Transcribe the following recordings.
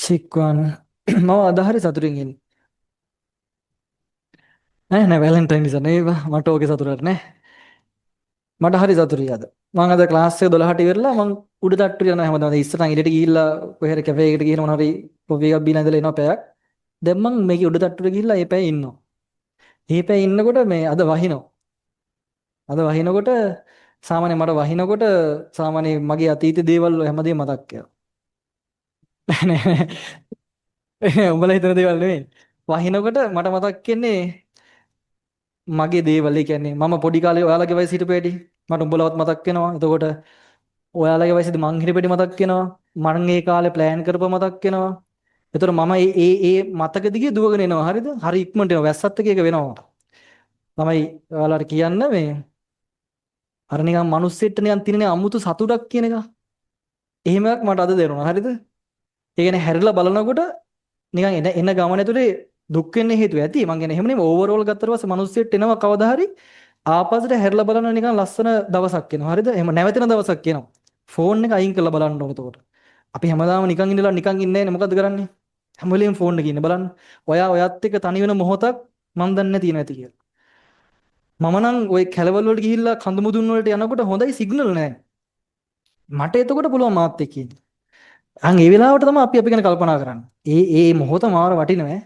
චික්වන් මම අද හරි සතුටින් ඉන්නේ. නෑ වැලන්ටයින් නිසා නේ මට ඕකේ සතුටක් නෑ. මට හරි සතුටුයි අද. මම අද ක්ලාස් එක 12ට ඉවරලා මම උඩ තට්ටුවේ යනවා හැමදාම. ඉස්සරහන් එළියට ගිහිල්ලා කොහේ හරි කැෆේ එකට ගිහින් මොනවා හරි කොෆි එකක් බීලා ඉඳලා එනවා පැයක්. දැන් මම මේකේ උඩ තට්ටුවට ගිහිල්ලා ඒ පැය ඉන්නවා. මේ පැය ඉන්නකොට මේ අද වහිනවා. අද වහිනකොට සාමාන්‍ය මට වහිනකොට සාමාන්‍ය මගේ අතීත දේවල් හැමදේම මතක් වෙනවා. නෑ නෑ උඹලා හිතන දේවල් නෙමෙයි. වහිනකොට මට මතක් වෙන්නේ මගේ දේවල්. ඒ කියන්නේ මම පොඩි කාලේ ඔයාලගේ වයසේ හිටපු හැටි මට උඹලවත් මතක් වෙනවා. එතකොට ඔයාලගේ වයසේදී මං හිටපු හැටි මතක් වෙනවා. මං ඒ කාලේ ප්ලෑන් කරපුව මතක් වෙනවා. එතකොට මම ඒ මතක දිගේ දුවගෙන එනවා. හරිද? හරි ඉක්මනට එනවා. වැස්සත් එක එක වෙනවා මට. තමයි ඔයාලට කියන්න මේ අර නිකන් මිනිස්සෙට නිකන් තියෙන අමුතු සතුටක් කියන එක. එහෙම එකක් මට අද දැනුණා. හරිද? ඒ කියන්නේ හැරිලා බලනකොට නිකන් එන ගමන ඇතුලේ දුක් වෙන්න හේතුව ඇති. මං කියන්නේ එහෙම නෙමෙයි ඕවරෝල් ගත්තට පස්සේ මිනිස්සෙට එනවා කවදා හරි ආපස්සට හැරිලා බලන නිකන් ලස්සන දවසක් එනවා. හරිද? එහෙම නැවතෙන දවසක් එනවා. ෆෝන් එක අයින් කරලා බලන්න ඕනේ එතකොට. අපි හැමදාම නිකන් ඉඳලා නිකන් ඉන්නේ නැහැ. මොකද්ද කරන්නේ? හැම වෙලෙම ෆෝන් එකේ ඉන්න බලන්න. ඔයත් එක්ක තනි වෙන මොහොතක් මන් දන්නේ නැති නැති කියලා. මම නම් ওই කැලවල වලට ගිහිල්ලා කඳු මුදුන් වලට යනකොට හොඳයි සිග්නල් නැහැ. මට එතකොට පුළුවන් මාත් එක්ක ඉන්න. අන් ඒ වෙලාවට තමයි අපි ගැන කල්පනා කරන්නේ. ඒ මොහොත මාර වටිනවා.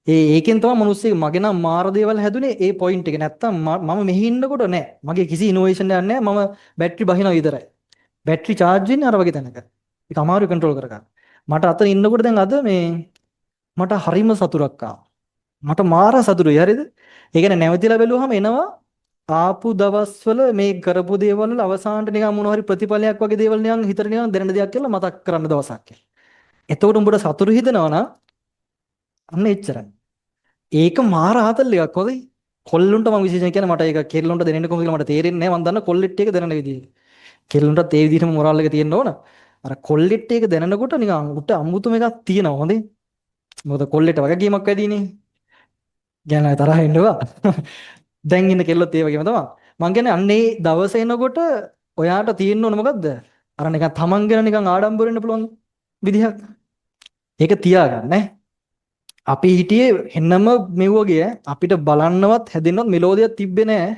ඒකෙන් තමයි මිනිස්සෙක් මගේ නම් මාර දේවල් හැදුනේ ඒ පොයින්ට් එක. නැත්තම් මම මෙහි ඉන්නකොට නෑ. මගේ කිසි ඉනෝවේෂන් එකක් නෑ. මම බැටරි බහිනවා විතරයි. බැටරි charge වෙන්නේ අර වගේ තැනක. ඒක අමාරු කන්ට්‍රෝල් කරගන්න. මට අතන ඉන්නකොට දැන් අද මේ මට හරිම සතුටක් ආවා. මට මාර සතුටුයි. හරිද? ඒ කියන්නේ නැවතිලා බැලුවහම එනවා ආපු දවස්වල මේ කරපු දේවල් වල අවසානට නිකන් මොනවා හරි ප්‍රතිඵලයක් වගේ දේවල් නිකන් හිතට නිකන් දැනෙන දෙයක් කියලා මතක් කරන්න දවසක්. එතකොට උඹට සතුටු හිතෙනවා නම් අන්න එච්චරයි. ඒක මාර ආතල් එකක් හොදයි. කොල්ලුන්ට මම විශේෂයෙන් කියන්නේ මට ඒක කෙල්ලුන්ට දෙන්නේ කොහොමද කියලා මට තේරෙන්නේ නැහැ. මම දන්න කොල්ලෙට් එක දැනන විදිහ. කෙල්ලුන්ටත් ඒ විදිහටම මොරාල් එක තියෙන්න ඕන. අර කොල්ලෙට් එක දැනනකොට නිකන් උට අමුතුම එකක් තියෙනවා හොඳේ. මොකද කොල්ලෙට වගකීමක් වැඩිනේ. ගැන තරහ එන්නවා. දැන් ඉන්න කෙල්ලොත් ඒ වගේම තමයි. මං කියන්නේ අන්න ඒ දවස එනකොට ඔයාට තියෙන්න ඕන මොකද්ද? අර නිකන් තමන් ගැන නිකන් ආඩම්බර වෙන්න පුළුවන් විදිහක්. ඒක තියාගන්න ඈ. අපි හිටියේ හෙන්නම මෙව්වගේ අපිට බලන්නවත් හැදෙන්නවත් මෙලෝදියක් තිබ්බේ නෑ.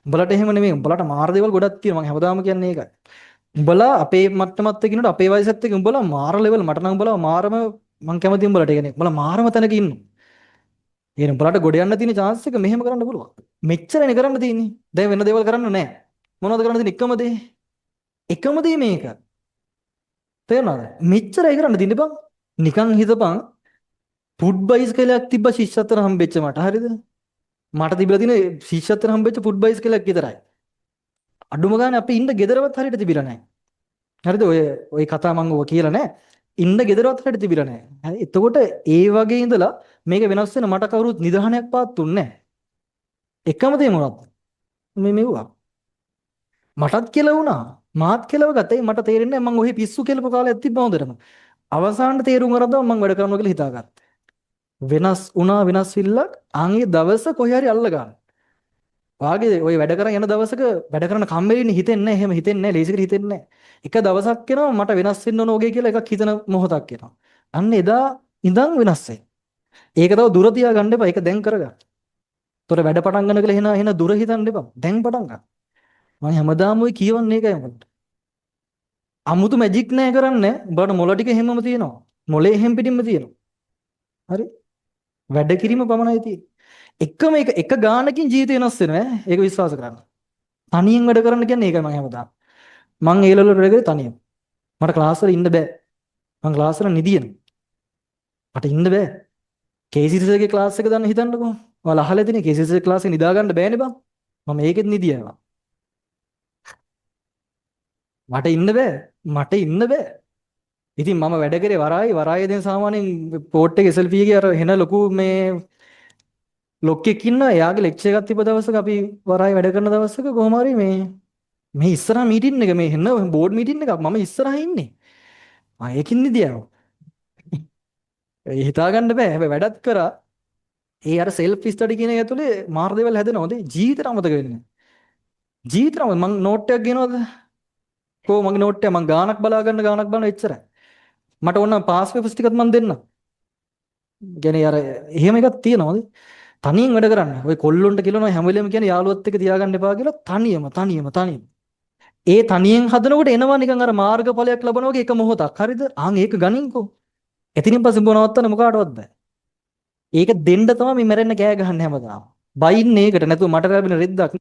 උඹලට එහෙම නෙමෙයි. උඹලට මාර දේවල් ගොඩක් තියෙනවා. මම හැමදාම කියන්නේ ඒකයි. උඹලා අපේ මට්ටමත් එක්ක ඉන්නකොට අපේ වයසත් එක්ක උඹලා මාර ලෙවල් මට නම් උඹලා මාරම මං කැමති උඹලට. ඒ කියන්නේ උඹලා මාරම තැනක ඉන්නවා. ඒ කියන්නේ උඹලට ගොඩ යන්න තියෙන chance එක මෙහෙම කරන්න පුළුවන්. මෙච්චරනේ කරන්න තියෙන්නේ. දැන් වෙන දේවල් කරන්න නෑ. මොනවද කරන්න තියෙන්නේ? එකම දේ. එකම දේ මේක. තේරෙනවද? මෙච්චරයි කරන්න තියෙන්නේ බං. නිකන් හිතපන් ෆුඩ් බයිස්කලයක් තිබ්බ ශිෂ්‍යත්වර හම්බෙච්ච මට. හරිද? මට තිබිලා තියෙන ශිෂ්‍යත්වර හම්බෙච්ච ෆුඩ් බයිස්කලයක් විතරයි. අඩුම ගානේ අපි ඉන්න ගෙදරවත් හරියට තිබිලා නැහැ. හරිද? ඔය කතා මම ඔය කියලා නැහැ. ඉන්න ගෙදරවත් හරියට තිබිලා නැහැ. හරි? එතකොට ඒ වගේ ඉඳලා මේක වෙනස් වෙන මට කවුරුත් නිදහනයක් පාත් දුන්නේ නැහැ. එකම දේ මොනවද? මේ මෙව්වා. මටත් කියලා වුණා. මාත් කියලාව ගත්තයි මට තේරෙන්නේ නැහැ මං ඔහි පිස්සු කියලාපු කාලයක් තිබ්බ හොඳටම. අවසානට තේරුම් අරද්දම මං වැඩ කරනවා කියලා හිතාගත්තා. වෙනස් වුණා වෙනස් විල්ලක් ආන්ගේ දවස කොහේ හරි අල්ල ගන්න. වාගේ ඔය වැඩ කරන් යන දවසක වැඩ කරන කම්මැලිනේ හිතෙන්නේ නැහැ. එහෙම හිතෙන්නේ නැහැ. ලේසියට හිතෙන්නේ නැහැ. එක දවසක් එනවා මට වෙනස් වෙන්න ඕන ඕගේ කියලා එකක් හිතන මොහොතක් එනවා. අන්න එදා ඉඳන් වෙනස් වෙයි. ඒක තව දුර තියා ගන්න එපා. ඒක දැන් කරගන්න. ତොර වැඩ පටන් ගන්න කියලා එන දුර හිතන්න එපා. දැන් පටන් ගන්න. මම හැමදාම ඔය කියවන්නේ ඒකයි මට. අමුතු මැජික් නෑ කරන්නේ. උඹට මොළ ටික හැමම තියෙනවා. මොලේ හැම් පිටින්ම තියෙනවා. හරි? වැඩ කිරීම පමණයි තියෙන්නේ. එකම එක ගානකින් ජීවිතය වෙනස් වෙනවා ඈ. ඒක විශ්වාස කරන්න. තනියෙන් වැඩ කරන්න කියන්නේ ඒකයි මම හැමදාම. මං ඒ ලෙවල් වල වැඩ කරේ තනියෙන්. මට ක්ලාස් වල ඉන්න බෑ. මං ක්ලාස් වල නිදියන. මට ඉන්න බෑ. කේසිසිගේ ක්ලාස් එක දන්න හිතන්නකෝ. ඔයාලා අහලා තියෙන කේසිසිගේ ක්ලාස් එක නිදා ගන්න බෑනේ බං. මම ඒකෙත් නිදියනවා. මට ඉන්න බෑ. මට ඉන්න බෑ. ඉතින් මම වැඩ කරේ වරායේ දැන් සාමාන්‍යයෙන් පෝට් එකේ SLP එකේ අර හෙන ලොකු මේ ලොක්කෙක් ඉන්නවා. එයාගේ ලෙක්චර් එකක් තිබ්බ දවසක අපි වරායේ වැඩ කරන දවසක කොහොම හරි මේ ඉස්සරහා මීටින් එක මේ හෙන්න බෝඩ් මීටින් එකක් මම ඉස්සරහා ඉන්නේ. ඒකින් නිදියව. ඒ හිතා ගන්න බෑ. හැබැයි වැඩත් කරා. ඒ අර සෙල්ෆ් ස්ටඩි කියන එක ඇතුලේ මාර දේවල් හැදෙනවද? ජීවිතේට අමතක වෙන්නේ. ජීවිතේම මං නෝට් එකක් ගෙනවද? කො මගේ නෝට් එක මං ගානක් බලා ගන්න ගානක් බලන එච්චරයි. මට ඕන පාස් පේපර්ස් ටිකත් මම දෙන්නම්. කියන්නේ අර එහෙම එකක් තියෙනවද? තනියෙන් වැඩ කරන්න. ඔය කොල්ලොන්ට කියනවා හැම වෙලෙම කියන්නේ යාළුවත් එක්ක තියාගන්න එපා කියලා තනියම. ඒ තනියෙන් හදනකොට එනවා නිකන් අර මාර්ගඵලයක් ලබනවා වගේ එක මොහොතක්. හරිද? ආන් ඒක ගනින්කෝ. එතනින් පස්සේ උඹ නවත්තන්න මොකාටවත් බෑ. ඒක දෙන්න තමයි මේ මැරෙන්න කෑ ගහන්නේ හැමදාම. බයින්නේ ඒකට නැතුව මට ලැබෙන රෙද්දක්